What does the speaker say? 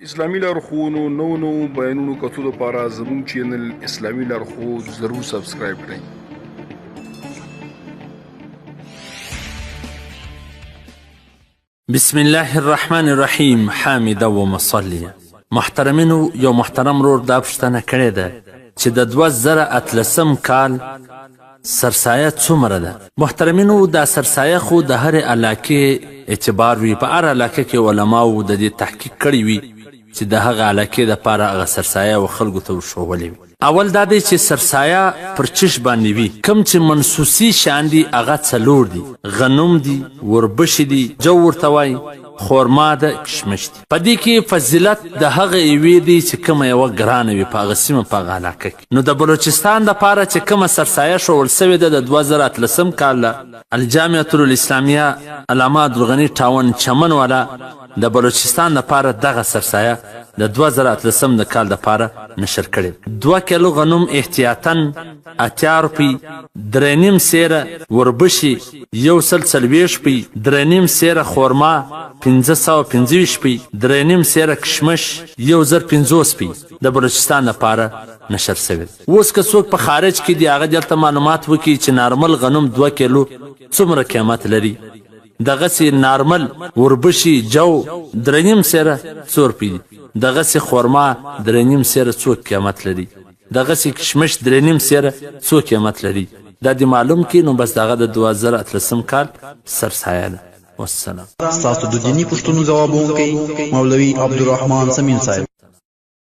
اسلامي لارښوونو نو بیانونو کتو لپاره زموږ چینل اسلامي لارښود ضرور سبسکرایب کړئ. بسم الله الرحمن الرحیم. حامدا و مصلیا. محترمینو، یو محترم رور دا پوښتنه کړې ده چې د 2013 کال سرسایه څومره ده. محترمینو، دا سرسایه خو د هرې علاقې اعتبار وي. په هر علاقه کې علماو د دې تحقیق کړی وي چې د هغه علاقې دپاره هغه سرسایه و خلکو ته ورښودلې وي. اول دا دی چې سرسایه پر چش باندې وي. کوم چې منسوسي شیان دي هغه څلور دي: غنم دي، وربشې دي، جو ورته وایي، خورما ده، کشمش دي. په دې کې فضیلت د هغه یوې دی چې کومه یوه ګرانه وي په هغه سیمه په هغه علاقه کې. نو د بلوچستان دپاره چې کومه سرسایه ښوول سوې ده د 2013 کال الجامعة الاسلامیه علامه عبدالغني ټاون چمن والا د بلوچستان دپاره دغه سرسایه د 2013 د کال دپاره نشر کړې. 2 کیلو غنم احتیاطاً 80 روپۍ، 3.5 سیره وربشې 140 روپۍ، 3.5 سیره خورما 525 روپۍ، 3.5 سیره کشمش 1050 روپۍ د بلوچستان لپاره نشر شوی. اوس که څوک په خارج کې دی هغه دلته معلومات وکړي چې نارمل غنم 2 کیلو څومره قیمت لري، دغسې نارمل وربشې جو 3.5 سیره څو روپۍ دي، دغسې خورما 3.5 سیره څو قیمت لري، دغسې کشمش 3.5 سیره څو قیمت لري. دا دې معلوم کړي. نو بس دغه د 2013 کال سرسایه ده. والسلام. ستاسو د دیني پوښتنو ځوابونکی مولوي عبدالرحمن سمین صاحب.